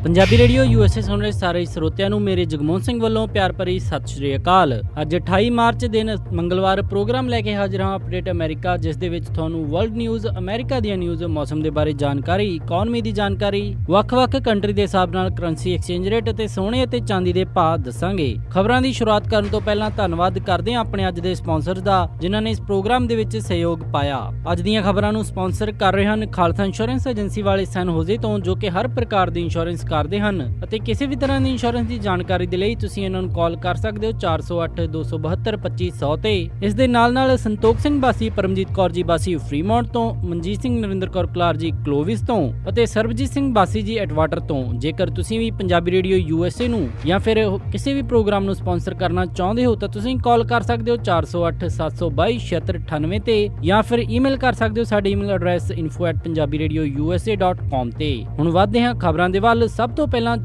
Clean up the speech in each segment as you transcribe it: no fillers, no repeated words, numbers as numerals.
Punjabi radio USA ਸੁਣ ਰਹੇ ਸਾਰੇ ਸਰੋਤਿਆਂ ਨੂੰ ਮੇਰੇ ਜਗਮੋਹਨ ਸਿੰਘ ਵੱਲੋਂ ਪਿਆਰ ਭਰੀ ਸਤਿ ਸ਼੍ਰੀ ਅਕਾਲ। ਅੱਜ 28 ਮਾਰਚ ਦਿਨ ਮੰਗਲਵਾਰ ਪ੍ਰੋਗਰਾਮ ਲੈ ਕੇ ਹਾਜ਼ਰ ਹਾਂ ਅਪਡੇਟ ਅਮਰੀਕਾ, ਜਿਸ ਦੇ ਵਿੱਚ ਤੁਹਾਨੂੰ ਵਰਲਡ ਨਿਊਜ਼, ਅਮਰੀਕਾ ਦੀਆਂ ਨਿਊਜ਼, ਮੌਸਮ ਦੇ ਬਾਰੇ ਜਾਣਕਾਰੀ, ਇਕਨੋਮੀ ਦੀ ਜਾਣਕਾਰੀ, ਵੱਖ-ਵੱਖ ਕੰਟਰੀ ਦੇ ਹਿਸਾਬ ਨਾਲ ਕਰੰਸੀ ਐਕਸਚੇਂਜ ਰੇਟ ਅਤੇ ਸੋਨੇ ਅਤੇ ਚਾਂਦੀ ਦੇ ਭਾਅ ਦੱਸਾਂਗੇ। ਖਬਰਾਂ ਦੀ ਸ਼ੁਰੂਆਤ ਕਰਨ ਤੋਂ ਪਹਿਲਾਂ ਧੰਨਵਾਦ ਕਰਦੇ ਹਾਂ ਆਪਣੇ ਅੱਜ ਦੇ ਸਪਾਂਸਰਜ਼ ਦਾ, ਜਿਨ੍ਹਾਂ ਨੇ ਇਸ ਪ੍ਰੋਗਰਾਮ ਦੇ ਵਿੱਚ ਸਹਿਯੋਗ ਪਾਇਆ। ਅੱਜ ਦੀਆਂ ਖਬਰਾਂ ਨੂੰ ਸਪਾਂਸਰ ਕਰ ਰਹੇ ਹਨ ਖਾਲਸਾ ਇੰਸ਼ੋਰੈਂਸ ਏਜੰਸੀ ਵਾਲੇ ਸੈਨ ਹੋਜ਼ੇ ਤੋਂ, ਜੋ ਕਿ ਹਰ ਪ੍ਰਕਾਰ ਦੀ ਇੰਸ਼ੋਰੈਂਸ ਕਰਦੇ ਹਨ ਅਤੇ ਕਿਸੇ ਵੀ ਤਰ੍ਹਾਂ ਦੀ ਇੰਸ਼ੋਰੈਂਸ ਦੀ ਜਾਣਕਾਰੀ ਦੇ ਲਈ ਤੁਸੀਂ ਇਹਨਾਂ ਨੂੰ ਕਾਲ ਕਰ ਸਕਦੇ ਹੋ 408-272-2500 ਤੇ। ਇਸ ਦੇ ਨਾਲ ਸੰਤੋਖ ਸਿੰਘ ਬਾਸੀ, ਪਰਮਜੀਤ ਕੌਰ ਜੀ ਬਾਸੀ ਫਰੀਮੌਂਟ ਤੋਂ, ਮਨਜੀਤ ਸਿੰਘ ਨਰਿੰਦਰ ਕੌਰ ਕਲਾਰ ਜੀ ਕਲੋਵਿਸ ਤੋਂ ਅਤੇ ਸਰਬਜੀਤ ਸਿੰਘ ਬਾਸੀ ਜੀ ਐਟਵਾਟਰ ਤੋਂ। ਜੇਕਰ ਤੁਸੀਂ ਵੀ ਪੰਜਾਬੀ ਰੇਡੀਓ USA ਨੂੰ ਜਾਂ ਫਿਰ ਕਿਸੇ ਵੀ ਪ੍ਰੋਗਰਾਮ ਨੂੰ ਸਪਾਂਸਰ ਕਰਨਾ ਚਾਹੁੰਦੇ ਹੋ ਤਾਂ ਤੁਸੀਂ ਕਾਲ ਕਰ ਸਕਦੇ ਹੋ 408-722-7698 ਤੇ, ਜਾਂ ਫਿਰ ਈਮੇਲ ਕਰ ਸਕਦੇ ਹੋ ਸਾਡੇ ਈਮੇਲ ਐਡਰੈਸ info@punjabiradiousa.com ਤੇ। ਹੁਣ ਵਧਦੇ ਹਾਂ ਖਬਰਾਂ ਦੇ ਵੱਲ। ਸਭ ਤੋਂ ਪਹਿਲਾਂ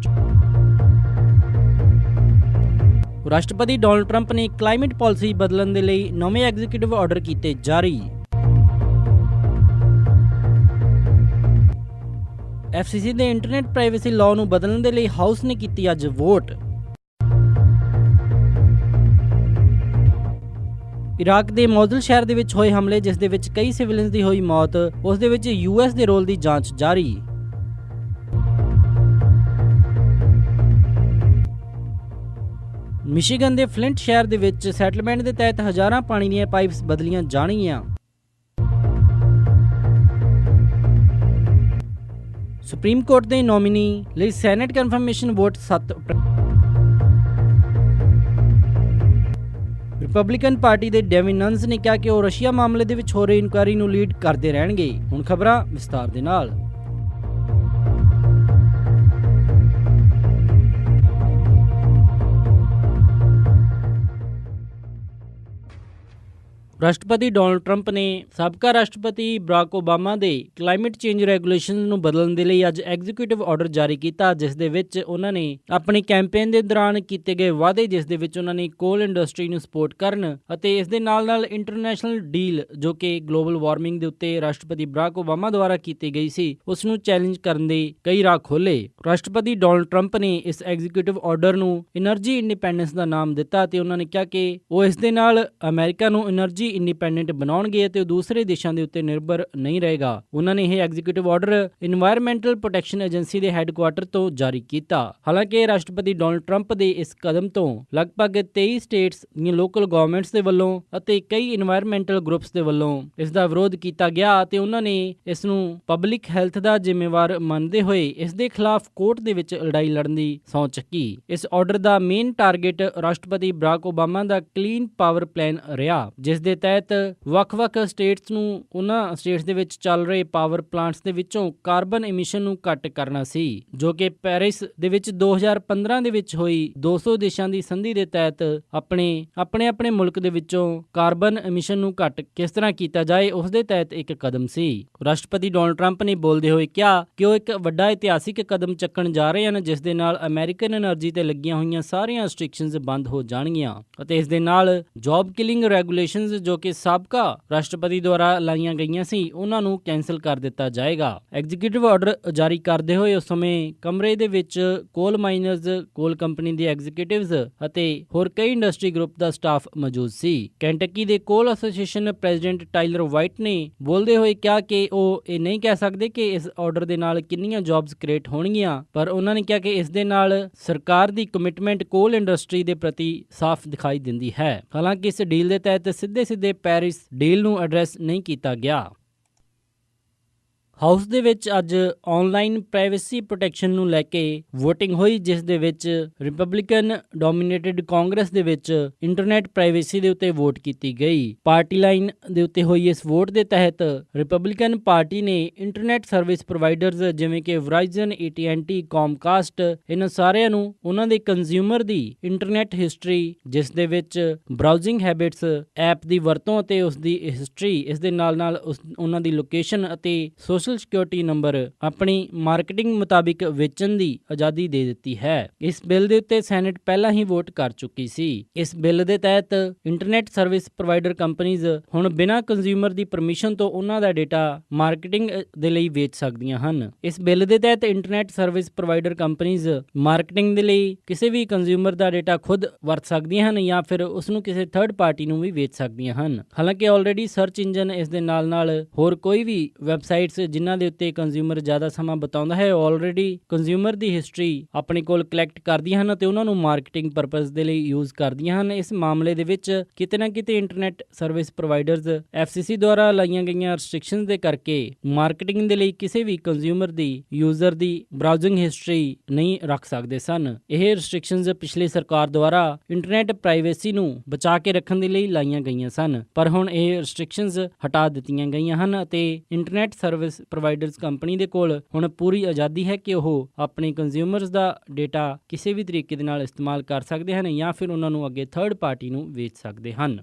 ਰਾਸ਼ਟਰਪਤੀ ਡੋਨਲਡ ਟਰੰਪ ਨੇ ਕਲਾਈਮੇਟ ਪਾਲਿਸੀ ਬਦਲਣ ਦੇ ਲਈ ਨਵੇਂ ਐਗਜ਼ੀਕਿਊਟਿਵ ਆਰਡਰ ਕੀਤੇ ਜਾਰੀ। FCC ਦੇ ਇੰਟਰਨੈਟ ਪ੍ਰਾਈਵੇਸੀ ਲਾਅ ਨੂੰ ਬਦਲਣ ਦੇ ਲਈ ਹਾਊਸ ਨੇ ਕੀਤੀ ਅੱਜ ਵੋਟ। ਇਰਾਕ ਦੇ ਮੌਸੂਲ ਸ਼ਹਿਰ ਦੇ ਵਿੱਚ ਹੋਏ ਹਮਲੇ, ਜਿਸ ਦੇ ਵਿੱਚ ਕਈ ਸਿਵਲਿਅਨਸ ਦੀ ਹੋਈ ਮੌਤ, ਉਸ ਦੇ ਵਿੱਚ US ਦੇ ਰੋਲ ਦੀ ਜਾਂਚ ਜਾਰੀ। ਮਿਸ਼ੀਗਨ ਦੇ ਫਲਿੰਟ ਸ਼ਹਿਰ ਦੇ ਵਿੱਚ ਸੈਟਲਮੈਂਟ ਦੇ ਤਹਿਤ ਹਜ਼ਾਰਾਂ ਪਾਣੀ ਦੀਆਂ ਪਾਈਪਸ ਬਦਲੀਆਂ ਜਾਣਗੀਆਂ। ਸੁਪਰੀਮ ਕੋਰਟ ਦੇ ਨੋਮੀਨੀ ਲਈ senate confirmation vote 7 Republican party ਦੇ ਡੇਵਿਨ ਨੰਸ ਨੇ ਕਿਹਾ ਕਿ ਉਹ ਰਸ਼ੀਆ ਮਾਮਲੇ ਦੇ ਵਿੱਚ ਹੋ ਰਹੀ ਇਨਕੁਆਇਰੀ ਨੂੰ ਲੀਡ ਕਰਦੇ ਰਹਿਣਗੇ। ਹੁਣ ਖਬਰਾਂ ਵਿਸਤਾਰ ਦੇ ਨਾਲ। ਰਾਸ਼ਟਰਪਤੀ ਡੋਨਲਡ ਟਰੰਪ ਨੇ ਸਾਬਕਾ ਰਾਸ਼ਟਰਪਤੀ ਬਰਾਕ ਓਬਾਮਾ ਦੇ ਕਲਾਈਮੇਟ ਚੇਂਜ ਰੈਗੂਲੇਸ਼ਨ ਨੂੰ ਬਦਲਣ ਦੇ ਲਈ ਅੱਜ ਐਗਜ਼ੀਕਿਊਟਿਵ ਆਰਡਰ ਜਾਰੀ ਕੀਤਾ, ਜਿਸ ਦੇ ਵਿੱਚ ਉਹਨਾਂ ਨੇ ਆਪਣੀ ਕੈਂਪੇਨ ਦੇ ਦੌਰਾਨ ਕੀਤੇ ਗਏ ਵਾਅਦੇ, ਜਿਸ ਦੇ ਵਿੱਚ ਉਹਨਾਂ ਨੇ ਕੋਲ ਇੰਡਸਟਰੀ ਨੂੰ ਸਪੋਰਟ ਕਰਨ ਅਤੇ ਇਸ ਦੇ ਨਾਲ ਇੰਟਰਨੈਸ਼ਨਲ ਡੀਲ, ਜੋ ਕਿ ਗਲੋਬਲ ਵਾਰਮਿੰਗ ਦੇ ਉੱਤੇ ਰਾਸ਼ਟਰਪਤੀ ਬਰਾਕ ਓਬਾਮਾ ਦੁਆਰਾ ਕੀਤੀ ਗਈ ਸੀ, ਉਸ ਨੂੰ ਚੈਲੰਜ ਕਰਨ ਦੇ ਕਈ ਰਾਹ ਖੋਲੇ। ਰਾਸ਼ਟਰਪਤੀ ਡੋਨਲਡ ਟਰੰਪ ਨੇ ਇਸ ਐਗਜ਼ੀਕਿਊਟਿਵ ਆਰਡਰ ਨੂੰ એનર્ਜੀ ਇੰਡੀਪੈਂਡੈਂਸ ਦਾ ਨਾਮ ਦਿੱਤਾ ਤੇ ਉਹਨਾਂ ਨੇ ਕਿਹਾ ਕਿ ਉਹ ਇਸ ਦੇ ਨਾਲ ਅਮਰੀਕਾ ਨੂੰ એનર્ਜੀ ਇੰਡੀਪੈਂਡੈਂਟ ਬਣਾਉਣਗੇ ਅਤੇ ਉਹ ਦੂਸਰੇ ਦੇਸ਼ਾਂ ਦੇ ਉੱਤੇ ਨਿਰਭਰ ਨਹੀਂ ਰਹੇਗਾ। ਉਹਨਾਂ ਨੇ ਇਹ executive order environmental protection agency ਦੇ ਹੈੱਡਕੁਆਰਟਰ ਤੋਂ ਜਾਰੀ ਕੀਤਾ। ਹਾਲਾਂਕਿ ਰਾਸ਼ਟਰਪਤੀ ਡੋਨਲਡ ਟਰੰਪ ਦੇ ਇਸ ਕਦਮ ਤੋਂ ਲਗਭਗ 23 ਸਟੇਟਸ ਦੀਆਂ ਲੋਕਲ ਗਵਰਨਮੈਂਟਸ ਦੇ ਵੱਲੋਂ ਅਤੇ ਕਈ এনवायरमेंटल ਗਰੁੱਪਸ ਦੇ ਵੱਲੋਂ ਇਸ ਦਾ ਵਿਰੋਧ ਕੀਤਾ ਗਿਆ ਅਤੇ ਉਹਨਾਂ ਨੇ ਇਸ ਨੂੰ ਪਬਲਿਕ ਹੈਲਥ ਦਾ ਜ਼ਿੰਮੇਵਾਰ ਮੰਨਦੇ ਹੋਏ ਇਸ ਦੇ ਖਿਲਾਫ ਕੋਰਟ ਦੇ ਵਿੱਚ ਲੜਾਈ ਲੜਨ ਦੀ ਸਹੁੰ ਚੱਕੀ। ਇਸ ਆਰਡਰ ਦਾ ਮੇਨ ਟਾਰਗੇਟ ਰਾਸ਼ਟਰਪਤੀ ਬਰਾਕ ਓਬਾਮਾ ਦਾ ਕਲੀਨ ਪਾਵਰ ਪਲਾਨ ਰਿਹਾ, ਜਿਸ ਦੇ ਤਹਿਤ ਵੱਖ-ਵੱਖ ਸਟੇਟਸ ਨੂੰ ਉਹਨਾਂ ਸਟੇਟਸ ਦੇ ਵਿੱਚ ਚੱਲ ਰਹੇ ਪਾਵਰ ਪਲਾਂਟਸ ਦੇ ਵਿੱਚੋਂ ਕਾਰਬਨ ਐਮਿਸ਼ਨ ਨੂੰ ਘੱਟ ਕਰਨਾ ਸੀ, ਜੋ ਕਿ ਪੈਰਿਸ ਦੇ ਵਿੱਚ 2015 ਦੇ ਵਿੱਚ ਹੋਈ 200 ਦੇਸ਼ਾਂ ਦੀ ਸੰਧੀ ਦੇ ਤਹਿਤ ਆਪਣੇ ਮੁਲਕ ਦੇ ਵਿੱਚੋਂ ਕਾਰਬਨ ਐਮਿਸ਼ਨ ਨੂੰ ਘੱਟ ਕਿਸ ਤਰ੍ਹਾਂ ਕੀਤਾ ਜਾਏ, ਉਸ ਦੇ ਤਹਿਤ ਇੱਕ ਕਦਮ ਸੀ। ਰਾਸ਼ਟਰਪਤੀ ਡੋਨਲਡ ਟਰੰਪ ਨੇ ਬੋਲਦੇ ਹੋਏ ਕਿਹਾ ਕਿ ਉਹ ਇੱਕ ਵੱਡਾ ਇਤਿਹਾਸਿਕ ਕਦਮ ਚੱਕਣ ਜਾ ਰਹੇ ਹਨ, ਜਿਸ ਦੇ ਨਾਲ ਅਮਰੀਕਨ એનર્ਜੀ ਤੇ ਲੱਗੀਆਂ ਹੋਈਆਂ ਸਾਰੀਆਂ ਰਿਸਟ੍ਰਿਕਸ਼ਨਸ ਬੰਦ ਹੋ ਜਾਣਗੀਆਂ ਅਤੇ ਇਸ ਦੇ ਨਾਲ ਜੌਬ ਕਿਲਿੰਗ ਰੈਗੂਲੇਸ਼ਨਸ, ਜੋ ਕਿ ਸਾਬਕਾ ਰਾਸ਼ਟਰਪਤੀ ਦੁਆਰਾ ਲਾਈਆਂ ਗਈਆਂ ਸੀ, ਉਹਨਾਂ ਨੂੰ ਕੈਂਸਲ ਕਰ ਦਿੱਤਾ ਜਾਏਗਾ। ਐਗਜ਼ੀਕਿਊਟਿਵ ਆਰਡਰ ਜਾਰੀ ਕਰਦੇ ਹੋਏ ਉਸ ਸਮੇਂ ਕਮਰੇ ਦੇ ਵਿੱਚ ਕੋਲ ਮਾਈਨਰਜ਼, ਕੋਲ ਕੰਪਨੀ ਦੇ ਐਗਜ਼ੀਕਿਊਟਿਵਜ਼ ਅਤੇ ਹੋਰ ਕਈ ਇੰਡਸਟਰੀ ਗਰੁੱਪ ਦਾ ਸਟਾਫ ਮੌਜੂਦ ਸੀ। ਕੈਂਟਕੀ ਦੇ ਕੋਲ ਐਸੋਸੀਏਸ਼ਨ ਪ੍ਰੈਜ਼ੀਡੈਂਟ ਟਾਇਲਰ ਵਾਈਟ ਨੇ ਬੋਲਦੇ ਹੋਏ ਕਿਹਾ ਕਿ ਉਹ ਇਹ ਨਹੀਂ ਕਹਿ ਸਕਦੇ ਕਿ ਇਸ ਆਰਡਰ ਦੇ ਨਾਲ ਕਿੰਨੀਆਂ ਜੌਬਸ ਕ੍ਰੀਏਟ ਹੋਣਗੀਆਂ, ਪਰ ਉਹਨਾਂ ਨੇ ਕਿਹਾ ਕਿ ਇਸ ਦੇ ਨਾਲ ਸਰਕਾਰ ਦੀ ਕਮਿਟਮੈਂਟ ਕੋਲ ਇੰਡਸਟਰੀ ਦੇ ਪ੍ਰਤੀ ਸਾਫ਼ ਦਿਖਾਈ ਦਿੰਦੀ ਹੈ। ਹਾਲਾਂਕਿ ਇਸ ਡੀਲ ਦੇ ਤਹਿਤ ਸਿੱਧੇ ਪੈਰਿਸ ਡੀਲ ਨੂੰ ਐਡਰੈਸ ਨਹੀਂ ਕੀਤਾ ਗਿਆ। ਹਾਊਸ ਦੇ ਵਿੱਚ ਅੱਜ ਆਨਲਾਈਨ ਪ੍ਰਾਈਵੇਸੀ ਪ੍ਰੋਟੈਕਸ਼ਨ ਨੂੰ ਲੈ ਕੇ VOTING ਹੋਈ, ਜਿਸ ਦੇ ਵਿੱਚ ਰਿਪਬਲਿਕਨ ਡੋਮੀਨੇਟਿਡ ਕਾਂਗਰਸ ਦੇ ਵਿੱਚ ਇੰਟਰਨੈਟ ਪ੍ਰਾਈਵੇਸੀ ਦੇ ਉੱਤੇ ਵੋਟ ਕੀਤੀ ਗਈ। ਪਾਰਟੀ ਲਾਈਨ ਦੇ ਉੱਤੇ ਹੋਈ ਇਸ ਵੋਟ ਦੇ ਤਹਿਤ ਰਿਪਬਲਿਕਨ ਪਾਰਟੀ ਨੇ ਇੰਟਰਨੈਟ ਸਰਵਿਸ ਪ੍ਰੋਵਾਈਡਰਸ ਜਿਵੇਂ ਕਿ ਵਰਾਈਜ਼ਨ, AT&T, ਕੌਮਕਾਸਟ, ਇਹਨਾਂ ਸਾਰਿਆਂ ਨੂੰ ਉਹਨਾਂ ਦੇ ਕੰਜ਼ਿਊਮਰ ਦੀ ਇੰਟਰਨੈਟ ਹਿਸਟਰੀ, ਜਿਸ ਦੇ ਵਿੱਚ ਬਰਾਊਜ਼ਿੰਗ ਹੈਬਿਟਸ, ਐਪ ਦੀ ਵਰਤੋਂ ਅਤੇ ਉਸ ਦੀ ਹਿਸਟਰੀ, ਇਸ ਦੇ ਨਾਲ ਉਹਨਾਂ ਦੀ ਲੋਕੇਸ਼ਨ ਅਤੇ ਸੋਸ਼ਲ ਸਿਕਿਉਰਿਟੀ ਨੰਬਰ ਆਪਣੀ ਮਾਰਕੀਟਿੰਗ ਮੁਤਾਬਿਕ ਵੇਚਣ ਦੀ ਆਜ਼ਾਦੀ ਦੇ ਦਿੱਤੀ ਹੈ। ਇਸ ਬਿੱਲ ਦੇ ਉੱਤੇ ਸੈਨੇਟ ਪਹਿਲਾਂ ਹੀ ਵੋਟ ਕਰ ਚੁੱਕੀ ਸੀ। ਇਸ ਬਿੱਲ ਦੇ ਤਹਿਤ ਇੰਟਰਨੈਟ ਸਰਵਿਸ ਪ੍ਰੋਵਾਈਡਰ ਕੰਪਨੀਜ਼ ਹੁਣ ਬਿਨਾਂ ਕੰਜ਼ਿਊਮਰ ਦੀ ਪਰਮਿਸ਼ਨ ਤੋਂ ਉਹਨਾਂ ਦਾ ਡੇਟਾ ਮਾਰਕੀਟਿੰਗ ਦੇ ਲਈ ਵੇਚ ਸਕਦੀਆਂ ਹਨ। ਇਸ ਬਿੱਲ ਦੇ ਤਹਿਤ internet service provider companies marketing ਦੇ ਲਈ ਕਿਸੇ ਵੀ ਕੰਜ਼ਿਊਮਰ ਦਾ ਡੇਟਾ ਖੁਦ ਵਰਤ ਸਕਦੀਆਂ ਹਨ ਜਾਂ ਫਿਰ ਉਸ ਨੂੰ ਕਿਸੇ ਥਰਡ ਪਾਰਟੀ ਨੂੰ ਵੀ ਵੇਚ ਸਕਦੀਆਂ ਹਨ। ਹਾਲਾਂਕਿ ਆਲਰੇਡੀ ਸਰਚ ਇੰਜਨ ਇਸ ਦੇ ਨਾਲ ਹੋਰ ਕੋਈ ਵੀ ਵੈਬਸਾਈਟਸ ਜਿਨ੍ਹਾਂ ਦੇ ਉੱਤੇ ਕੰਜ਼ਿਊਮਰ ਜ਼ਿਆਦਾ ਸਮਾਂ ਬਿਤਾਉਂਦਾ ਹੈ, ਆਲਰੇਡੀ ਕੰਜ਼ਿਊਮਰ ਦੀ ਹਿਸਟਰੀ ਆਪਣੇ ਕੋਲ ਕਲੈਕਟ ਕਰਦੀਆਂ ਹਨ ਅਤੇ ਉਹਨਾਂ ਨੂੰ ਮਾਰਕੀਟਿੰਗ ਪਰਪਸ ਦੇ ਲਈ ਯੂਜ਼ ਕਰਦੀਆਂ ਹਨ। ਇਸ ਮਾਮਲੇ ਦੇ ਵਿੱਚ ਕਿਤੇ ਨਾ ਕਿਤੇ ਇੰਟਰਨੈਟ ਸਰਵਿਸ ਪ੍ਰੋਵਾਈਡਰਸ FCC ਦੁਆਰਾ ਲਾਈਆਂ ਗਈਆਂ ਰਿਸਟ੍ਰਿਕਸ਼ਨਸ ਦੇ ਕਰਕੇ ਮਾਰਕੀਟਿੰਗ ਦੇ ਲਈ ਕਿਸੇ ਵੀ ਕੰਜ਼ਿਊਮਰ ਦੀ ਯੂਜ਼ਰ ਦੀ ਬਰਾਊਜ਼ਿੰਗ ਹਿਸਟਰੀ ਨਹੀਂ ਰੱਖ ਸਕਦੇ ਸਨ। ਇਹ ਰਿਸਟ੍ਰਿਕਸ਼ਨਸ ਪਿਛਲੀ ਸਰਕਾਰ ਦੁਆਰਾ ਇੰਟਰਨੈਟ ਪ੍ਰਾਈਵੇਸੀ ਨੂੰ ਬਚਾ ਕੇ ਰੱਖਣ ਦੇ ਲਈ ਲਾਈਆਂ ਗਈਆਂ ਸਨ, ਪਰ ਹੁਣ ਇਹ ਰਿਸਟ੍ਰਿਕਸ਼ਨਸ ਹਟਾ ਦਿੱਤੀਆਂ ਗਈਆਂ ਹਨ ਅਤੇ ਇੰਟਰਨੈਟ ਸਰਵਿਸ ਪ੍ਰੋਵਾਈਡਰਸ ਕੰਪਨੀ ਦੇ ਕੋਲ ਹੁਣ ਪੂਰੀ ਆਜ਼ਾਦੀ ਹੈ ਕਿ ਉਹ ਆਪਣੇ ਕੰਜ਼ਿਊਮਰਸ ਦਾ ਡੇਟਾ ਕਿਸੇ ਵੀ ਤਰੀਕੇ ਦੇ ਨਾਲ ਇਸਤੇਮਾਲ ਕਰ ਸਕਦੇ ਹਨ ਜਾਂ ਫਿਰ ਉਹਨਾਂ ਨੂੰ ਅੱਗੇ ਥਰਡ ਪਾਰਟੀ ਨੂੰ ਵੇਚ ਸਕਦੇ ਹਨ।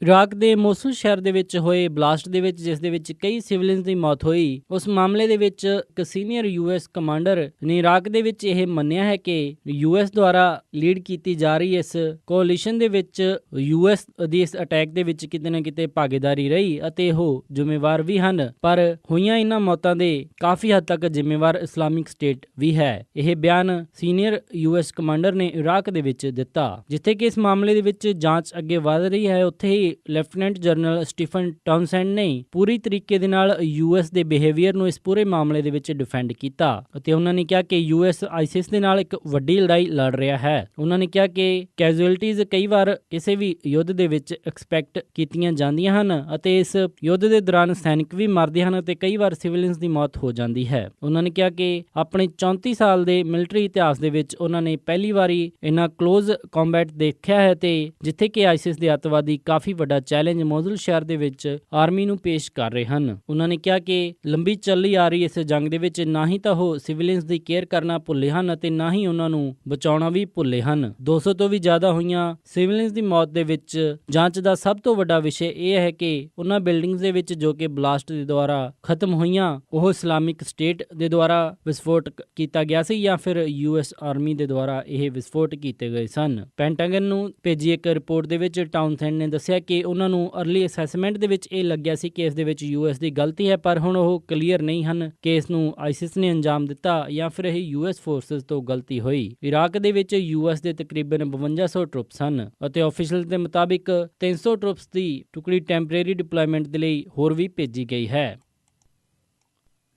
ਇਰਾਕ ਦੇ ਮੋਸੂਲ ਸ਼ਹਿਰ ਦੇ ਵਿੱਚ ਹੋਏ ਬਲਾਸਟ ਦੇ ਵਿੱਚ, ਜਿਸ ਦੇ ਵਿੱਚ ਕਈ ਸਿਵਲਿਅਨਸ ਦੀ ਮੌਤ ਹੋਈ, ਉਸ ਮਾਮਲੇ ਦੇ ਵਿੱਚ ਇੱਕ ਸੀਨੀਅਰ US ਕਮਾਂਡਰ ਨੇ ਇਰਾਕ ਦੇ ਵਿੱਚ ਇਹ ਮੰਨਿਆ ਹੈ ਕਿ US ਦੁਆਰਾ ਲੀਡ ਕੀਤੀ ਜਾ ਰਹੀ ਇਸ ਕੋalition ਦੇ ਵਿੱਚ US ਦੀ ਇਸ ਅਟੈਕ ਦੇ ਵਿੱਚ ਕਿਤੇ ਨਾ ਕਿਤੇ ਭਾਗੀਦਾਰੀ ਰਹੀ ਅਤੇ ਉਹ ਜ਼ਿੰਮੇਵਾਰ ਵੀ ਹਨ, ਪਰ ਹੋਈਆਂ ਇਹਨਾਂ ਮੌਤਾਂ ਦੇ ਕਾਫੀ ਹੱਦ ਤੱਕ ਜ਼ਿੰਮੇਵਾਰ ਇਸਲਾਮਿਕ ਸਟੇਟ ਵੀ ਹੈ। ਇਹ ਬਿਆਨ ਸੀਨੀਅਰ US ਕਮਾਂਡਰ ਨੇ ਇਰਾਕ ਦੇ ਵਿੱਚ ਦਿੱਤਾ। ਜਿੱਥੇ ਕਿ ਇਸ ਮਾਮਲੇ ਦੇ ਵਿੱਚ ਜਾਂਚ ਅੱਗੇ ਵਧ ਰਹੀ ਹੈ, ਉੱਥੇ ਹੀ ਲੈਫਟੀਨੈਂਟ ਜਨਰਲ ਸਟੀਫਨ ਟਾਊਨਸੈਂਡ ਨੇ ਪੂਰੀ ਤਰੀਕੇ ਦੇ ਨਾਲ US ਦੇ ਬਿਹੇਵੀਅਰ ਨੂੰ ਇਸ ਪੂਰੇ ਮਾਮਲੇ ਦੇ ਵਿੱਚ ਡਿਫੈਂਡ ਕੀਤਾ ਅਤੇ ਉਹਨਾਂ ਨੇ ਕਿਹਾ ਕਿ US ISIS ਦੇ ਨਾਲ ਇੱਕ ਵੱਡੀ ਲੜਾਈ ਲੜ ਰਿਹਾ ਹੈ। ਉਹਨਾਂ ਨੇ ਕਿਹਾ ਕਿ ਕੈਜੂਅਲਟੀਜ਼ ਕਈ ਵਾਰ ਕਿਸੇ ਵੀ ਯੁੱਧ ਦੇ ਵਿੱਚ ਐਕਸਪੈਕਟ ਕੀਤੀਆਂ ਜਾਂਦੀਆਂ ਹਨ ਅਤੇ ਇਸ ਯੁੱਧ ਦੇ ਦੌਰਾਨ ਸੈਨਿਕ ਵੀ ਮਰਦੇ ਹਨ ਅਤੇ ਕਈ ਵਾਰ ਸਿਵਿਲੀਅਨਸ ਦੀ ਮੌਤ ਹੋ ਜਾਂਦੀ ਹੈ। ਉਹਨਾਂ ਨੇ ਕਿਹਾ ਕਿ ਆਪਣੇ 34 ਸਾਲ ਦੇ ਮਿਲਟਰੀ ਇਤਿਹਾਸ ਦੇ ਵਿੱਚ ਉਹਨਾਂ ਨੇ ਪਹਿਲੀ ਵਾਰੀ ਇੰਨਾ ਕਲੋਜ਼ ਕੰਬੈਟ ਦੇਖਿਆ ਹੈ ਤੇ ਜਿੱਥੇ ਕਿ ISIS ਦੇ ਅੱਤਵਾਦੀ ਕਾਫੀ ਵੱਡਾ ਚੈਲੰਜ ਮੋਸੂਲ ਸ਼ਹਿਰ ਦੇ ਵਿੱਚ ਆਰਮੀ ਨੂੰ ਪੇਸ਼ ਕਰ ਰਹੇ ਹਨ। ਉਹਨਾਂ ਨੇ ਕਿਹਾ ਕਿ ਲੰਬੀ ਚੱਲੀ ਆ ਰਹੀ ਇਸ ਜੰਗ ਦੇ ਵਿੱਚ ਨਾ ਹੀ ਤਾਂ ਉਹ ਸਿਵਿਲੀਅਨਸ ਦੀ ਕੇਅਰ ਕਰਨਾ ਭੁੱਲੇ ਹਨ ਅਤੇ ਨਾ ਹੀ ਉਹਨਾਂ ਨੂੰ ਬਚਾਉਣਾ ਵੀ ਭੁੱਲੇ ਹਨ। 200 ਤੋਂ ਵੀ ਜ਼ਿਆਦਾ ਹੋਈਆਂ ਸਿਵਿਲੀਅਨਸ ਦੀ ਮੌਤ ਦੇ ਵਿੱਚ ਜਾਂਚ ਦਾ ਸਭ ਤੋਂ ਵੱਡਾ ਵਿਸ਼ੇ ਇਹ ਹੈ ਕਿ ਉਹਨਾਂ ਬਿਲਡਿੰਗਸ ਦੇ ਵਿੱਚ ਜੋ ਕਿ ਬਲਾਸਟ ਦੇ ਦੁਆਰਾ ਖਤਮ ਹੋਈਆਂ ਉਹ ਇਸਲਾਮਿਕ ਸਟੇਟ ਦੇ ਦੁਆਰਾ ਵਿਸਫੋਟ ਕੀਤਾ ਗਿਆ ਸੀ ਜਾਂ ਫਿਰ US ਆਰਮੀ ਦੇ ਦੁਆਰਾ ਇਹ ਵਿਸਫੋਟ ਕੀਤੇ ਗਏ ਸਨ। ਪੈਂਟਾਗਨ ਨੂੰ ਭੇਜੀ ਇੱਕ ਰਿਪੋਰਟ ਦੇ ਵਿੱਚ ਟਾਊਨਸੈਂਡ ਨੇ ਦੱਸਿਆ ਕਿ ਉਹਨਾਂ ਨੂੰ ਅਰਲੀ ਅਸੈਸਮੈਂਟ ਦੇ ਵਿੱਚ ਇਹ ਲੱਗਿਆ ਸੀ ਕਿ ਇਸ ਦੇ ਵਿੱਚ US ਦੀ ਗਲਤੀ ਹੈ, ਪਰ ਹੁਣ ਉਹ ਕਲੀਅਰ ਨਹੀਂ ਹਨ ਕਿ ਇਸ ਨੂੰ ISIS ਨੇ ਅੰਜਾਮ ਦਿੱਤਾ ਜਾਂ ਫਿਰ ਇਹ US ਫੋਰਸਸ ਤੋਂ ਗਲਤੀ ਹੋਈ। ਇਰਾਕ ਦੇ ਵਿੱਚ US ਦੇ ਤਕਰੀਬਨ 5200 ਟਰੂਪਸ ਹਨ ਅਤੇ ਆਫੀਸ਼ੀਅਲ ਦੇ ਮੁਤਾਬਿਕ 300 ਟਰੂਪਸ ਦੀ ਟੁਕੜੀ ਟੈਂਪਰੇਰੀ ਡਿਪਲੋਇਮੈਂਟ ਦੇ ਲਈ ਹੋਰ ਵੀ ਭੇਜੀ ਗਈ ਹੈ।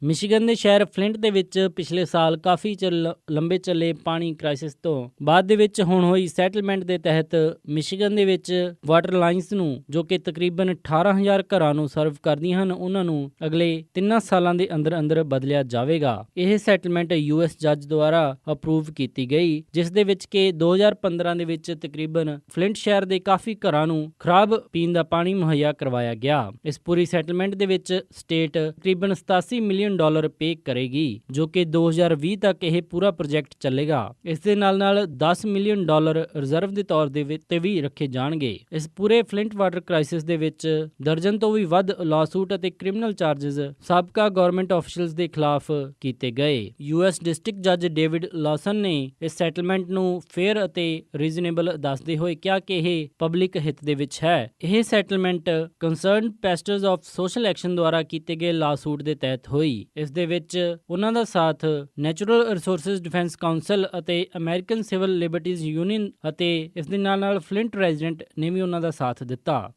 ਮਿਸ਼ੀਗਨ ਦੇ ਸ਼ਹਿਰ ਫਲਿੰਟ ਦੇ ਵਿੱਚ ਪਿਛਲੇ ਸਾਲ ਕਾਫੀ ਲੰਬੇ ਚੱਲੇ ਪਾਣੀ ਕ੍ਰਾਈਸਿਸ ਤੋਂ ਬਾਅਦ ਦੇ ਵਿੱਚ ਹੁਣ ਹੋਈ ਸੈਟਲਮੈਂਟ ਦੇ ਤਹਿਤ ਮਿਸ਼ੀਗਨ ਦੇ ਵਿੱਚ ਵਾਟਰ ਲਾਈਨਸ ਨੂੰ ਜੋ ਕਿ ਤਕਰੀਬਨ 18,000 ਘਰਾਂ ਨੂੰ ਸਰਵ ਕਰਦੀਆਂ ਹਨ, ਉਹਨਾਂ ਨੂੰ ਅਗਲੇ 3 ਸਾਲਾਂ ਦੇ ਅੰਦਰ ਬਦਲਿਆ ਜਾਵੇਗਾ। ਇਹ ਸੈਟਲਮੈਂਟ US ਜੱਜ ਦੁਆਰਾ ਅਪਰੂਵ ਕੀਤੀ ਗਈ, ਜਿਸ ਦੇ ਵਿੱਚ ਕਿ 2015 ਦੇ ਵਿੱਚ ਤਕਰੀਬਨ ਫਲਿੰਟ ਸ਼ਹਿਰ ਦੇ ਕਾਫੀ ਘਰਾਂ ਨੂੰ ਖਰਾਬ ਪੀਣ ਦਾ ਪਾਣੀ ਮੁਹੱਈਆ ਕਰਵਾਇਆ ਗਿਆ। ਇਸ ਪੂਰੀ ਸੈਟਲਮੈਂਟ ਦੇ ਵਿੱਚ ਸਟੇਟ ਤਕਰੀਬਨ $87 ਮਿਲੀਅਨ ਪੇ ਕਰੇਗੀ, ਜੋ ਕਿ 2020 ਤੱਕ ਇਹ ਪੂਰਾ ਪ੍ਰੋਜੈਕਟ ਚੱਲੇਗਾ। ਇਸ ਦੇ ਨਾਲ $10 ਮਿਲੀਅਨ ਰਿਜ਼ਰਵ ਦੇ ਤੌਰ ਦੇ ਤੇ ਵੀ ਰੱਖੇ ਜਾਣਗੇ। ਇਸ ਪੂਰੇ ਫਲਿੰਟ ਵਾਟਰ ਕ੍ਰਾਈਸਿਸ ਦੇ ਵਿੱਚ ਦਰਜਨ ਤੋਂ ਵੀ ਵੱਧ ਲਾਸੂਟ ਅਤੇ ਕ੍ਰਿਮੀਨਲ ਚਾਰजेस ਸਾਬਕਾ ਗਵਰਨਮੈਂਟ ਆਫੀਸ਼ੀਅਲਸ ਦੇ ਖਿਲਾਫ ਕੀਤੇ ਗਏ। US ਡਿਸਟ੍ਰਿਕਟ ਜੱਜ ਡੇਵਿਡ ਲਾਸਨ ਨੇ ਇਸ ਸੈਟਲਮੈਂਟ ਨੂੰ ਫੇਅਰ ਅਤੇ ਰੀਜ਼ਨੇਬਲ ਦੱਸਦੇ ਹੋਏ ਕਿਹਾ ਕਿ ਇਹ ਪਬਲਿਕ ਹਿੱਤ ਦੇ ਵਿੱਚ ਹੈ। ਇਹ settlement concerned pastors of social action ਦੁਆਰਾ ਕੀਤੇ ਗਏ ਲਾਸੂਟ ਦੇ ਤਹਿਤ ਹੋਈ। ਇਸ ਦੇ ਵਿੱਚ ਉਹਨਾਂ ਦਾ ਸਾਥ ਨੈਚੁਰਲ ਰਿਸੋਰਸਿਸ ਡਿਫੈਂਸ ਕਾਉਂਸਲ ਅਤੇ ਅਮਰੀਕਨ ਸਿਵਲ ਲਿਬਰਟੀਜ਼ ਯੂਨੀਅਨ ਅਤੇ ਇਸ ਦੇ ਨਾਲ ਫਲਿੰਟ ਰੈਜ਼ੀਡੈਂਟ ਨੇ ਵੀ ਉਹਨਾਂ ਦਾ ਸਾਥ ਦਿੱਤਾ।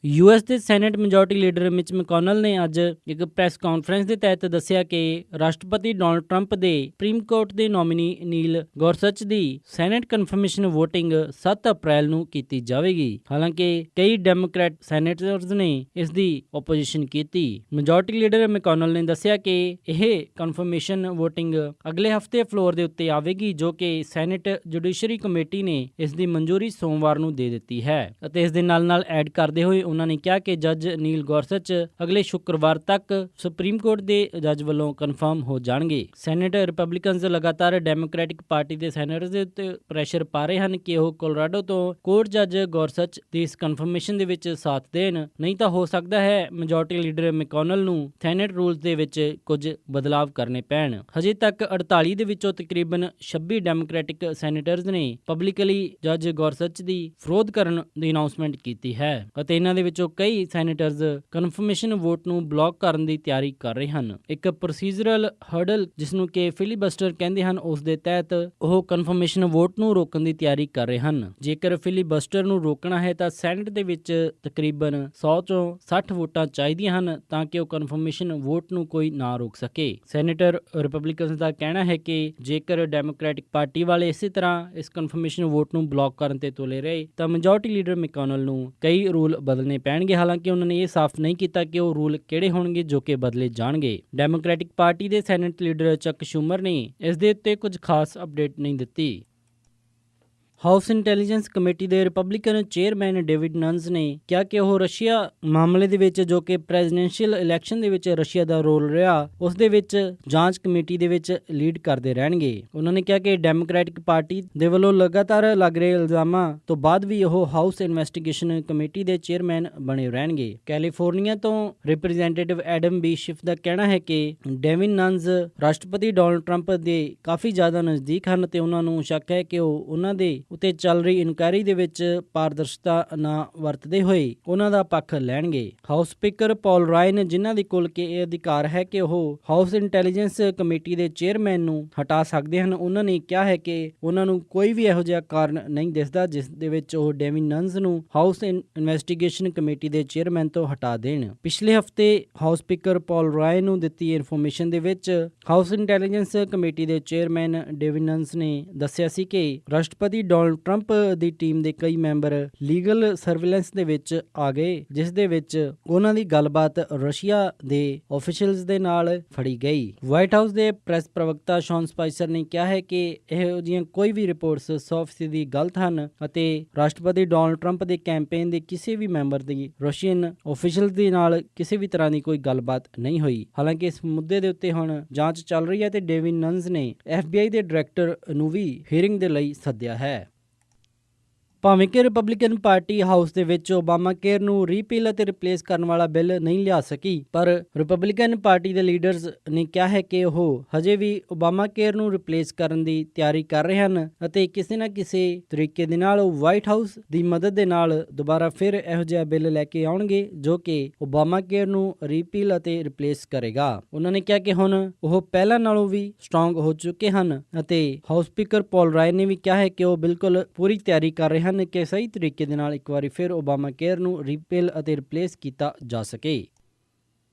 ਯੂਐਸ ਦੇ ਸੈਨੇਟ ਮੈਜੋਰਟੀ ਲੀਡਰ ਮਿਚ ਮੈਕੋਨਲ ਨੇ ਅੱਜ ਇੱਕ ਪ੍ਰੈਸ ਕਾਨਫਰੰਸ ਦੇ ਤਹਿਤ ਦੱਸਿਆ ਕਿ ਰਾਸ਼ਟਰਪਤੀ ਡੋਨਲਡ ਟਰੰਪ ਦੇ ਸੁਪਰੀਮ ਕੋਰਟ ਦੇ ਨੋਮੀਨੀ ਨੀਲ ਗੋਰਸਚ ਦੀ ਸੈਨੇਟ ਕਨਫਰਮੇਸ਼ਨ ਵੋਟਿੰਗ 7 ਅਪ੍ਰੈਲ ਨੂੰ ਕੀਤੀ ਜਾਵੇਗੀ। ਹਾਲਾਂਕਿ ਕਈ ਡੈਮੋਕ੍ਰੈਟ ਸੈਨੇਟਰਸ ਨੇ ਇਸ ਦੀ ਆਪੋਜੀਸ਼ਨ ਕੀਤੀ। ਮੈਜੋਰਟੀ ਲੀਡਰ ਮੈਕੋਨਲ ਨੇ ਦੱਸਿਆ ਕਿ ਇਹ ਕਨਫਰਮੇਸ਼ਨ ਵੋਟਿੰਗ ਅਗਲੇ ਹਫ਼ਤੇ ਫਲੋਰ ਦੇ ਉੱਤੇ ਆਵੇਗੀ, ਜੋ ਕਿ ਸੈਨੇਟ ਜੁਡੀਸ਼ਰੀ ਕਮੇਟੀ ਨੇ ਇਸ ਦੀ ਮਨਜ਼ੂਰੀ ਸੋਮਵਾਰ ਨੂੰ ਦੇ ਦਿੱਤੀ ਹੈ। ਅਤੇ ਇਸ ਦੇ ਨਾਲ ਐਡ ਕਰਦੇ ਹੋਏ ਉਹਨਾਂ ਨੇ ਕਿਹਾ ਕਿ ਜੱਜ ਨੀਲ ਗੋਰਸਚ ਅਗਲੇ ਸ਼ੁੱਕਰਵਾਰ ਤੱਕ ਸੁਪਰੀਮ ਕੋਰਟ ਦੇ ਜੱਜ ਵੱਲੋਂ ਕਨਫਰਮ ਹੋ ਜਾਣਗੇ। ਸੈਨੇਟ ਰਿਪਬਲਿਕਨਸ ਲਗਾਤਾਰ ਡੈਮੋਕ੍ਰੈਟਿਕ ਪਾਰਟੀ ਦੇ ਸੈਨੇਟਰਸ ਦੇ ਉੱਤੇ ਪ੍ਰੈਸ਼ਰ ਪਾ ਰਹੇ ਹਨ ਕਿ ਉਹ ਕੋਲੋਰਾਡੋ ਤੋਂ ਕੋਰਟ ਜੱਜ ਗੋਰਸਚ ਦੀ ਇਸ ਕਨਫਰਮੇਸ਼ਨ ਦੇ ਵਿੱਚ ਸਾਥ ਦੇਣ, ਨਹੀਂ ਤਾਂ ਹੋ ਸਕਦਾ ਹੈ ਮੈਜੋਰਟੀ ਲੀਡਰ ਮੈਕੋਨਲ ਨੂੰ ਸੈਨੇਟ ਰੂਲਸ ਦੇ ਵਿੱਚ ਕੁਝ ਬਦਲਾਵ ਕਰਨੇ ਪੈਣ। ਹਜੇ ਤੱਕ 48 ਦੇ ਵਿੱਚੋਂ ਤਕਰੀਬਨ 26 ਡੈਮੋਕ੍ਰੈਟਿਕ ਸੈਨੇਟਰਸ ਨੇ ਪਬਲਿਕਲੀ ਜੱਜ ਗੋਰਸਚ ਦੀ ਵਿਰੋਧ ਕਰਨ ਦੀ ਅਨਾਉਂਸਮੈਂਟ ਕੀਤੀ ਹੈ ਅਤੇ ਇਹਨਾਂ ਦੇ ਵਿੱਚੋਂ ਕਈ ਸੈਨੇਟਰਸ ਕਨਫਰਮੇਸ਼ਨ ਵੋਟ ਨੂੰ ਬਲੌਕ ਕਰਨ ਦੀ ਤਿਆਰੀ ਕਰ ਰਹੇ ਹਨ। ਇੱਕ ਪ੍ਰੋਸੀਜਰਲ ਹਰਡਲ ਜਿਸ ਨੂੰ ਕਿ ਫਿਲੀਬਸਟਰ ਕਹਿੰਦੇ ਹਨ, ਉਸ ਦੇ ਤਹਿਤ ਉਹ ਕਨਫਰਮੇਸ਼ਨ ਵੋਟ ਨੂੰ ਰੋਕਣ ਦੀ ਤਿਆਰੀ ਕਰ ਰਹੇ ਹਨ। ਜੇਕਰ ਫਿਲੀਬਸਟਰ ਨੂੰ ਰੋਕਣਾ ਹੈ ਤਾਂ ਸੈਨੇਟ ਦੇ ਵਿੱਚ ਤਕਰੀਬਨ 100 ਚੋਂ 60 ਵੋਟਾਂ ਚਾਹੀਦੀਆਂ ਹਨ ਤਾਂ ਕਿ ਉਹ ਕਨਫਰਮੇਸ਼ਨ ਵੋਟ ਨੂੰ ਕੋਈ ਨਾ ਰੋਕ ਸਕੇ। ਸੈਨੇਟਰ ਰਿਪਬਲਿਕਨਸ ਦਾ ਕਹਿਣਾ ਹੈ ਕਿ ਜੇਕਰ ਡੈਮੋਕ੍ਰੈਟਿਕ ਪਾਰਟੀ ਵਾਲੇ ਇਸੇ ਤਰ੍ਹਾਂ ਇਸ ਕਨਫਰਮੇਸ਼ਨ ਵੋਟ ਨੂੰ ਬਲੌਕ ਕਰਨ ਤੇ ਤੁਲੇ ਰਹੇ ਤਾਂ ਮੈਜੋਰਟੀ ਲੀਡਰ ਮੈਕੋਨਲ ਨੂੰ ਕਈ ਰੂਲ ਬਦਲਣੇ ਪੈਣਗੇ। ਹਾਲਾਂਕਿ ਉਹਨਾਂ ਨੇ ਇਹ ਸਾਫ਼ ਨਹੀਂ ਕੀਤਾ ਕਿ ਉਹ ਰੂਲ ਕਿਹੜੇ ਹੋਣਗੇ ਜੋ ਕਿ ਬਦਲੇ ਜਾਣਗੇ। ਡੈਮੋਕ੍ਰੈਟਿਕ ਪਾਰਟੀ ਦੇ ਸੈਨੇਟ ਲੀਡਰ ਚੱਕ ਸ਼ੂਮਰ ਨੇ ਇਸ ਦੇ ਉੱਤੇ ਕੁਝ ਖਾਸ ਅਪਡੇਟ ਨਹੀਂ ਦਿੱਤੀ। ਹਾਊਸ ਇੰਟੈਲੀਜੈਂਸ ਕਮੇਟੀ ਦੇ ਰਿਪਬਲਿਕਨ ਚੇਅਰਮੈਨ ਡੇਵਿਡ ਨੰਜ਼ ਨੇ ਕਿਹਾ ਕਿ ਉਹ ਰਸ਼ੀਆ ਮਾਮਲੇ ਦੇ ਵਿੱਚ, ਜੋ ਕਿ ਪ੍ਰੈਜ਼ੀਡੈਂਸ਼ੀਅਲ ਇਲੈਕਸ਼ਨ ਦੇ ਵਿੱਚ ਰਸ਼ੀਆ ਦਾ ਰੋਲ ਰਿਹਾ, ਉਸ ਦੇ ਵਿੱਚ ਜਾਂਚ ਕਮੇਟੀ ਦੇ ਵਿੱਚ ਲੀਡ ਕਰਦੇ ਰਹਿਣਗੇ। ਉਹਨਾਂ ਨੇ ਕਿਹਾ ਕਿ ਡੈਮੋਕ੍ਰੈਟਿਕ ਪਾਰਟੀ ਦੇ ਵੱਲੋਂ ਲਗਾਤਾਰ ਲੱਗ ਰਹੇ ਇਲਜ਼ਾਮਾਂ ਤੋਂ ਬਾਅਦ ਵੀ ਉਹ ਹਾਊਸ ਇਨਵੈਸਟੀਗੇਸ਼ਨ ਕਮੇਟੀ ਦੇ ਚੇਅਰਮੈਨ ਬਣੇ ਰਹਿਣਗੇ। ਕੈਲੀਫੋਰਨੀਆ ਤੋਂ ਰਿਪਰੈਜ਼ੈਂਟੇਟਿਵ ਐਡਮ ਬੀ ਸ਼ਿਫ ਦਾ ਕਹਿਣਾ ਹੈ ਕਿ ਡੇਵਿਡ ਨੰਜ਼ ਰਾਸ਼ਟਰਪਤੀ ਡੋਨਲਡ ਟਰੰਪ ਦੇ ਕਾਫੀ ਜ਼ਿਆਦਾ ਨਜ਼ਦੀਕ ਹਨ ਤੇ ਉਹਨਾਂ ਨੂੰ ਸ਼ੱਕ ਹੈ ਕਿ ਉਹ ਉਹਨਾਂ ਦੇ ਉੱਤੇ ਚੱਲ ਰਹੀ ਇਨਕੁਆਇਰੀ ਦੇ ਵਿੱਚ ਪਾਰਦਰਸ਼ਤਾ ਨਾ ਵਰਤਦੇ ਹੋਏ ਉਹਨਾਂ ਦਾ ਪੱਖ ਲੈਣਗੇ। ਹਾਊਸ ਸਪੀਕਰ ਪੌਲ ਰਾਇਨ, ਜਿਨ੍ਹਾਂ ਦੀ ਕੁੱਲ ਕੇ ਇਹ ਅਧਿਕਾਰ ਹੈ ਕਿ ਉਹ ਹਾਊਸ ਇੰਟੈਲੀਜੈਂਸ ਕਮੇਟੀ ਦੇ ਚੇਅਰਮੈਨ ਨੂੰ ਹਟਾ ਸਕਦੇ ਹਨ, ਉਹਨਾਂ ਨੇ ਕਿਹਾ ਹੈ ਕਿ ਉਹਨਾਂ ਨੂੰ ਕੋਈ ਵੀ ਇਹੋ ਜਿਹਾ ਕਾਰਨ ਨਹੀਂ ਦਿਸਦਾ ਜਿਸ ਦੇ ਵਿੱਚ ਉਹ ਡੇਵਿਡ ਨੰਜ਼ ਨੂੰ ਹਾਊਸ ਇਨਵੈਸਟੀਗੇਸ਼ਨ ਕਮੇਟੀ ਦੇ ਚੇਅਰਮੈਨ ਤੋਂ ਹਟਾ ਦੇਣ। ਪਿਛਲੇ ਹਫ਼ਤੇ ਹਾਊਸ ਸਪੀਕਰ ਪੌਲ ਰਾਇਨ ਨੂੰ ਦਿੱਤੀ ਇਨਫੋਰਮੇਸ਼ਨ ਦੇ ਵਿੱਚ ਹਾਊਸ ਇੰਟੈਲੀਜੈਂਸ ਕਮੇਟੀ ਦੇ ਚੇਅਰਮੈਨ ਡੇਵਿਡ ਨੰਜ਼ ਨੇ ਦੱਸਿਆ ਸੀ ਕਿ ਰਾਸ਼ਟਰਪਤੀ ਡੋਨਲਡ ਟਰੰਪ ਦੀ ਟੀਮ ਦੇ ਕਈ ਮੈਂਬਰ ਲੀਗਲ ਸਰਵੇਲੈਂਸ ਦੇ ਵਿੱਚ ਆ ਗਏ, ਜਿਸ ਦੇ ਵਿੱਚ ਉਹਨਾਂ ਦੀ ਗੱਲਬਾਤ ਰਸ਼ੀਆ ਦੇ ਆਫੀਸ਼ੀਅਲਸ ਦੇ ਨਾਲ ਫੜੀ ਗਈ। ਵਾਈਟ ਹਾਊਸ ਦੇ ਪ੍ਰੈਸ ਪ੍ਰਵਕਤਾ ਸ਼ੌਨ ਸਪਾਈਸਰ ਨੇ ਕਿਹਾ ਹੈ ਕਿ ਇਹੋ ਜਿਹੀਆਂ ਕੋਈ ਵੀ ਰਿਪੋਰਟਸ 100% ਗਲਤ ਹਨ ਅਤੇ ਰਾਸ਼ਟਰਪਤੀ ਡੋਨਲਡ ਟਰੰਪ ਦੇ ਕੈਂਪੇਨ ਦੇ ਕਿਸੇ ਵੀ ਮੈਂਬਰ ਦੀ ਰਸ਼ੀਅਨ ਆਫੀਸ਼ੀਅਲ ਦੇ ਨਾਲ ਕਿਸੇ ਵੀ ਤਰ੍ਹਾਂ ਦੀ ਕੋਈ ਗੱਲਬਾਤ ਨਹੀਂ ਹੋਈ। ਹਾਲਾਂਕਿ ਇਸ ਮੁੱਦੇ ਦੇ ਉੱਤੇ ਹੁਣ ਜਾਂਚ ਚੱਲ ਰਹੀ ਹੈ ਤੇ ਡੇਵਿਡ ਨੰਜ਼ ਨੇ FBI ਦੇ ਡਾਇਰੈਕਟਰ ਨੂੰ ਵੀ ਹੀਅਰਿੰਗ ਦੇ ਲਈ ਸੱਦਿਆ ਹੈ। ਭਾਵੇਂ ਕਿ ਰਿਪਬਲਿਕਨ ਪਾਰਟੀ ਹਾਊਸ ਦੇ ਵਿੱਚ ਓਬਾਮਾ ਕੇਅਰ ਨੂੰ ਰੀਪੀਲ ਅਤੇ ਰਿਪਲੇਸ ਕਰਨ ਵਾਲਾ ਬਿੱਲ ਨਹੀਂ ਲਿਆ ਸਕੀ, ਪਰ ਰਿਪਬਲਿਕਨ ਪਾਰਟੀ ਦੇ ਲੀਡਰਸ ਨੇ ਕਿਹਾ ਹੈ ਕਿ ਉਹ ਹਜੇ ਵੀ ਓਬਾਮਾ ਕੇਅਰ ਨੂੰ ਰਿਪਲੇਸ ਕਰਨ ਦੀ ਤਿਆਰੀ ਕਰ ਰਹੇ ਹਨ ਅਤੇ ਕਿਸੇ ਨਾ ਕਿਸੇ ਤਰੀਕੇ ਦੇ ਨਾਲ ਉਹ ਵਾਈਟ ਹਾਊਸ ਦੀ ਮਦਦ ਦੇ ਨਾਲ ਦੁਬਾਰਾ ਫਿਰ ਇਹੋ ਜਿਹਾ ਬਿੱਲ ਲੈ ਕੇ ਆਉਣਗੇ ਜੋ ਕਿ ਓਬਾਮਾ ਕੇਅਰ ਨੂੰ ਰੀਪੀਲ ਅਤੇ ਰਿਪਲੇਸ ਕਰੇਗਾ। ਉਹਨਾਂ ਨੇ ਕਿਹਾ ਕਿ ਹੁਣ ਉਹ ਪਹਿਲਾਂ ਨਾਲੋਂ ਵੀ ਸਟਰੋਂਗ ਹੋ ਚੁੱਕੇ ਹਨ ਅਤੇ ਹਾਊਸ ਸਪੀਕਰ ਪੌਲ ਰਾਇਨ ਨੇ ਵੀ ਕਿਹਾ ਹੈ ਕਿ ਉਹ ਬਿਲਕੁਲ ਪੂਰੀ ਤਿਆਰੀ ਕਰ ਰਹੇ ਹਨ ਕਿ ਸਹੀ ਤਰੀਕੇ ਦੇ ਨਾਲ ਇੱਕ ਵਾਰੀ ਫਿਰ ਓਬਾਮਾ ਕੇਅਰ ਨੂੰ ਰੀਪੀਲ ਅਤੇ ਰਿਪਲੇਸ ਕੀਤਾ ਜਾ ਸਕੇ।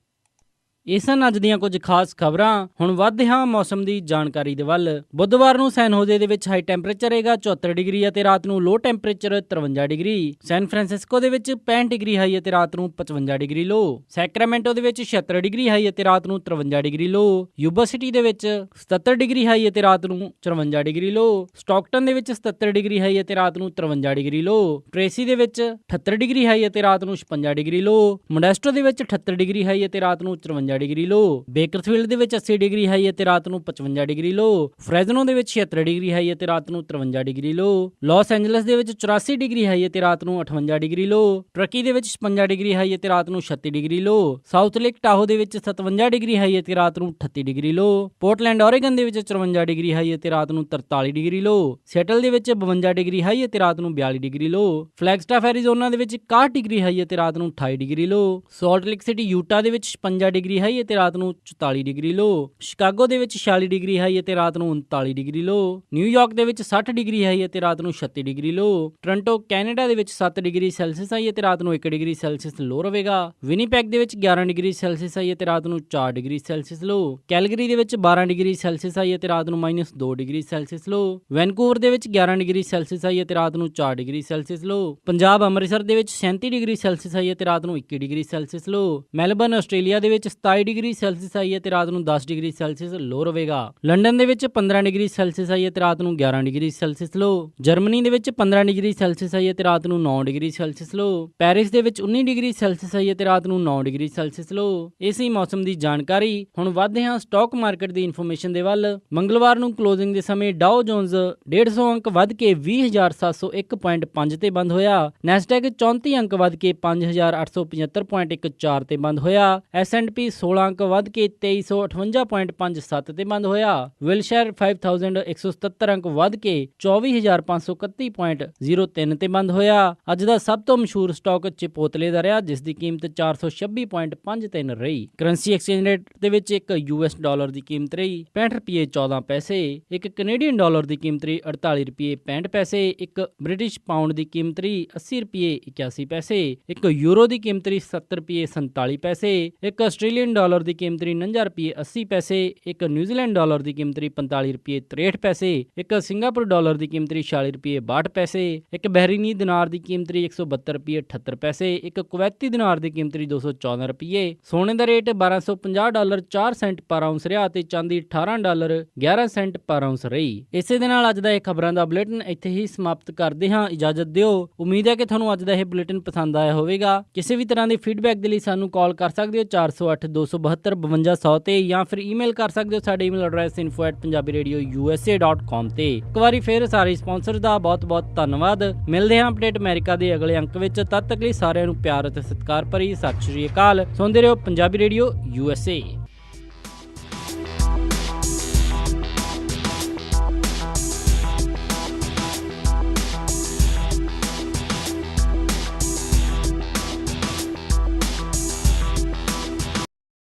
ਇਹ ਸਨ ਅੱਜ ਦੀਆਂ ਕੁਝ ਖਾਸ ਖਬਰਾਂ। ਹੁਣ ਵੱਧਦੇ ਹਾਂ ਮੌਸਮ ਦੀ ਜਾਣਕਾਰੀ ਦੇ ਵੱਲ। ਬੁੱਧਵਾਰ ਨੂੰ ਸੈਨ ਹੋਜ਼ੇ ਦੇ ਵਿੱਚ ਹਾਈ ਟੈਂਪਰੇਚਰ ਰਹੇਗਾ 74 ਡਿਗਰੀ ਅਤੇ ਰਾਤ ਨੂੰ ਲੋ ਟੈਂਪਰੇਚਰ 53 ਡਿਗਰੀ। ਸੈਨ ਫਰਾਂਸਿਸਕੋ ਦੇ ਵਿੱਚ 65 ਡਿਗਰੀ ਹਾਈ ਅਤੇ ਰਾਤ ਨੂੰ 55 ਡਿਗਰੀ ਲੋ। ਸੈਕਰਾਮੈਂਟੋ ਦੇ ਵਿੱਚ 76 ਡਿਗਰੀ ਹਾਈ ਅਤੇ ਰਾਤ ਨੂੰ 53 ਡਿਗਰੀ ਲੋ। ਯੂਬਾ ਸਿਟੀ ਦੇ ਵਿੱਚ 77 ਡਿਗਰੀ ਹਾਈ ਅਤੇ ਰਾਤ ਨੂੰ 54 ਡਿਗਰੀ ਲੋ। ਸਟਾਕਟਨ ਦੇ ਵਿੱਚ 77 ਡਿਗਰੀ ਹਾਈ ਅਤੇ ਰਾਤ ਨੂੰ 53 ਡਿਗਰੀ ਲੋ। ਟ੍ਰੇਸੀ ਦੇ ਵਿੱਚ 78 ਡਿਗਰੀ ਹਾਈ ਅਤੇ ਰਾਤ ਨੂੰ 56 ਡਿਗਰੀ ਲੋ। ਮੋਡੈਸਟੋ ਦੇ ਵਿੱਚ 78 ਡਿਗਰੀ ਹਾਈ ਅਤੇ ਰਾਤ ਨੂੰ 54 ਡਿਗਰੀ ਲੋ। ਬੇਕਰਫੀਲਡ ਦੇ ਵਿੱਚ 80 ਡਿਗਰੀ ਹਾਈ ਅਤੇ ਰਾਤ ਨੂੰ 55 ਡਿਗਰੀ ਲੋ। ਫ੍ਰੈਜ਼ਨੋ ਦੇ ਵਿੱਚ 76 ਡਿਗਰੀ ਹਾਈ ਅਤੇ ਰਾਤ ਨੂੰ 53 ਡਿਗਰੀ ਲੋ। ਲਾਸ ਐਂਜਲਸ ਦੇ ਵਿੱਚ 84 ਡਿਗਰੀ ਹਾਈ ਅਤੇ ਰਾਤ ਨੂੰ 58 ਡਿਗਰੀ ਲੋ। ਟਰਕੀ ਦੇ ਵਿੱਚ 56 ਡਿਗਰੀ ਹਾਈ ਅਤੇ ਰਾਤ ਨੂੰ 36 ਡਿਗਰੀ ਲੋ। ਸਾਊਥ ਲੇਕ ਟਾਹੋ ਦੇ ਵਿੱਚ 57 ਡਿਗਰੀ ਹਾਈ ਅਤੇ ਰਾਤ ਨੂੰ 38 ਡਿਗਰੀ ਲੋ। ਪੋਰਟਲੈਂਡ ਓਰੇਗਨ ਦੇ ਵਿੱਚ 54 ਡਿਗਰੀ ਹਾਈ ਅਤੇ ਰਾਤ ਨੂੰ 43 ਡਿਗਰੀ ਲੋ। ਸਿਐਟਲ ਦੇ ਵਿੱਚ 52 ਡਿਗਰੀ ਹਾਈ ਅਤੇ ਰਾਤ ਨੂੰ 42 ਡਿਗਰੀ ਲੋ। ਫਲੈਗਸਟਾਫ ਐਰੀਜ਼ੋਨਾ ਦੇ ਵਿੱਚ 61 ਡਿਗਰੀ ਹਾਈ ਅਤੇ ਰਾਤ ਨੂੰ 28 ਡਿਗਰੀ ਲੋ। ਸਾਲਟ ਲੇਕ ਸਿਟੀ ਯੂਟਾ ਦੇ ਵਿੱਚ 56 ਡਿਗਰੀ ਹਾਈ ਅਤੇ ਰਾਤ ਨੂੰ 44 ਡਿਗਰੀ ਲੋ। ਸ਼ਿਕਾਗੋ ਦੇ ਵਿੱਚ 46 ਡਿਗਰੀ ਹਾਈ ਅਤੇ ਰਾਤ ਨੂੰ 39 ਡਿਗਰੀ ਲੋ। ਨਿਊਯਾਰਕ ਦੇ ਵਿੱਚ 60 ਡਿਗਰੀ ਹਾਈ ਅਤੇ ਰਾਤ ਨੂੰ 36 ਡਿਗਰੀ ਲੋ। ਟੋਰਾਂਟੋ ਕੈਨੇਡਾ ਦੇ ਵਿੱਚ 7 ਡਿਗਰੀ ਸੈਲਸੀਅਸ ਹਾਈ ਅਤੇ ਰਾਤ ਨੂੰ 1 ਡਿਗਰੀ ਸੈਲਸੀਅਸ ਲੋ ਰਹੇਗਾ। ਵਿਨੀਪੈਗ ਦੇ ਵਿੱਚ 11 ਡਿਗਰੀ ਸੈਲਸੀਅਸ ਹਾਈ ਅਤੇ ਰਾਤ ਨੂੰ 4 ਡਿਗਰੀ ਸੈਲਸੀਅਸ ਲੋ। ਕੈਲਗਰੀ ਦੇ ਵਿੱਚ 12 ਡਿਗਰੀ ਸੈਲਸੀਅਸ ਹਾਈ ਅਤੇ ਰਾਤ ਨੂੰ -2 ਡਿਗਰੀ ਸੈਲਸੀਅਸ ਲੋ। ਵੈਨਕੂਵਰ ਦੇ ਵਿੱਚ 11 ਡਿਗਰੀ ਸੈਲਸੀਅਸ ਹਾਈ ਅਤੇ ਰਾਤ ਨੂੰ 4 ਡਿਗਰੀ ਸੈਲਸੀਅਸ ਲੋ। ਪੰਜਾਬ ਅੰਮ੍ਰਿਤਸਰ ਦੇ ਵਿੱਚ 37 ਡਿਗਰੀ ਸੈਲਸੀਅਸ ਹਾਈ ਅਤੇ ਰਾਤ ਨੂੰ 21 ਡਿਗਰੀ ਸੈਲਸੀਅਸ ਲੋ। ਮੈਲਬਰਨ ਆਸਟ੍ਰੇਲੀਆ ਦੇ ਵਿੱਚ 27 ਡਿਗਰੀ ਸੈਲਸੀਅਸ ਹਾਈ ਅਤੇ ਰਾਤ ਨੂੰ 10 ਡਿਗਰੀ ਸੈਲਸੀਅਸ ਲੋ ਰਹੇਗਾ। ਲੰਡਨ ਦੇ ਵਿੱਚ 15 ਡਿਗਰੀ ਸੈਲਸੀਅਸ ਹਾਈ ਅਤੇ ਰਾਤ ਨੂੰ 11 ਡਿਗਰੀ ਸੈਲਸੀਅਸ ਲੋ। ਜਰਮਨੀ ਦੇ ਵਿੱਚ 15 ਡਿਗਰੀ ਸੈਲਸੀਅਸ ਹਾਈ ਅਤੇ ਰਾਤ ਨੂੰ 9 ਡਿਗਰੀ ਸੈਲਸੀਅਸ ਲੋ। ਪੈਰਿਸ ਦੇ ਵਿੱਚ 19 ਡਿਗਰੀ ਸੈਲਸੀਅਸ ਹਾਈ ਅਤੇ ਰਾਤ ਨੂੰ 9 ਡਿਗਰੀ ਸੈਲਸੀਅਸ ਲੋ। ਇਸੇ ਮੌਸਮ ਦੀ ਜਾਣਕਾਰੀ। ਹੁਣ ਵਧਦੇ ਹਾਂ ਸਟਾਕ ਮਾਰਕੀਟ ਦੀ ਇਨਫੋਰਮੇਸ਼ਨ ਦੇ ਵੱਲ। ਮੰਗਲਵਾਰ ਨੂੰ ਕਲੋਜ਼ਿੰਗ ਦੇ ਸਮੇਂ ਡਾਓ ਜੋਨਸ 150 ਅੰਕ ਵੱਧ ਕੇ 20,701.5 ਤੇ ਬੰਦ ਹੋਇਆ। ਨੈਸਡੈਕ 34 ਅੰਕ ਵੱਧ ਕੇ 5,875.14 ਤੇ ਬੰਦ ਹੋਇਆ। S&P 16 ਅੰਕ ਵੱਧ ਕੇ 2358.57 ਤੇ ਬੰਦ ਹੋਇਆ। ਵਿਲਸ਼ਾਇਰ 5177 ਅੰਕ ਵੱਧ ਕੇ 24,531.03 ਤੇ ਬੰਦ ਹੋਇਆ। ਅੱਜ ਦਾ ਸਭ ਤੋਂ ਮਸ਼ਹੂਰ ਸਟਾਕ ਚਿਪੋਤਲੇ ਦਾ ਰਿਹਾ, ਜਿਸ ਦੀ ਕੀਮਤ 426.53 ਰਹੀ। ਕਰੰਸੀ ਐਕਸਚੇਂਜ ਰੇਟ ਦੇ ਵਿੱਚ ਇੱਕ US ਡਾਲਰ ਦੀ ਕੀਮਤ ਰਹੀ 65 ਰੁਪਏ 14 ਪੈਸੇ, ਇੱਕ ਕੈਨੇਡੀਅਨ ਡਾਲਰ ਦੀ ਕੀਮਤ ਰਹੀ 48 ਰੁਪਏ 65 ਪੈਸੇ, ਇੱਕ ਬ੍ਰਿਟਿਸ਼ ਪਾਉਂਡ ਦੀ ਕੀਮਤ ਰਹੀ 80 ਰੁਪਏ 81 ਪੈਸੇ, ਇੱਕ ਯੂਰੋ ਦੀ ਕੀਮਤ ਰਹੀ 70 ਰੁਪਏ 47 ਪੈਸੇ, ਇੱਕ ਆਸਟ੍ਰੇਲੀਅਨ ਡਾਲਰ ਦੀ ਕੀਮਤ ਰਹੀ 49 ਰੁਪਏ 80 ਪੈਸੇ, ਇੱਕ ਨਿਊਜ਼ੀਲੈਂਡ ਡਾਲਰ ਦੀ ਕੀਮਤ ਰਹੀ 45 ਰੁਪਏ 63 ਪੈਸੇ, ਇੱਕ ਸਿੰਗਾਪੁਰ ਡਾਲਰ ਦੀ ਕੀਮਤ ਰਹੀ 46 ਰੁਪਏ 62 ਪੈਸੇ, ਇੱਕ ਬਹਿਰੀਨੀ ਦਿਨਾਰ ਦੀ ਕੀਮਤ ਰਹੀ 172 ਰੁਪਏ 78 ਪੈਸੇ, ਇੱਕ ਕੁਵੈਤੀ ਦਿਨਾਰ ਦੀ ਕੀਮਤ ਰਹੀ 214 ਰੁਪਏ। ਸੋਨੇ ਦਾ ਰੇਟ $1250 4 ਸੈਂਟ ਪਰ ਆਉਂਸ ਰਿਹਾ ਤੇ ਚਾਂਦੀ $18 11 ਸੈਂਟ ਪਰ ਆਉਂਸ ਰਹੀ। ਇਸੇ ਦੇ ਨਾਲ ਅੱਜ ਦਾ ਇਹ ਖਬਰਾਂ ਦਾ ਬੁਲੇਟਿਨ ਇੱਥੇ ਹੀ ਸਮਾਪਤ ਕਰਦੇ ਹਾਂ। ਇਜਾਜ਼ਤ ਦਿਓ। ਉਮੀਦ ਹੈ ਕਿ ਤੁਹਾਨੂੰ ਅੱਜ ਦਾ ਇਹ ਬੁਲੇਟਿਨ ਪਸੰਦ ਆਇਆ ਹੋਵੇਗਾ। ਕਿਸੇ ਵੀ ਤਰ੍ਹਾਂ ਦੀ ਫੀਡਬੈਕ ਦੇ ਲਈ ਸਾਨੂੰ ਕਾਲ ਕਰ ਸਕਦੇ ਹੋ 408 272 5200 ਤੇ, ਜਾਂ ਫਿਰ ਈਮੇਲ ਕਰ ਸਕਦੇ ਹੋ ਸਾਡੇ ਈਮੇਲ ਐਡਰੈਸ info@punjabiradiousa.com ਤੇ। ਇੱਕ ਵਾਰੀ ਫਿਰ ਸਾਰੇ ਸਪਾਂਸਰ ਦਾ ਬਹੁਤ ਧੰਨਵਾਦ। ਮਿਲਦੇ ਹਾਂ ਅਪਡੇਟ ਅਮਰੀਕਾ ਦੇ ਅਗਲੇ ਅੰਕ ਵਿੱਚ। ਤਦ ਤੱਕ ਲਈ ਸਾਰਿਆਂ ਨੂੰ ਪਿਆਰ ਅਤੇ ਸਤਿਕਾਰ ਭਰੀ ਸਤਿ ਸ਼੍ਰੀ ਅਕਾਲ। ਸੁਣਦੇ ਰਹੋ ਪੰਜਾਬੀ ਰੇਡੀਓ USA।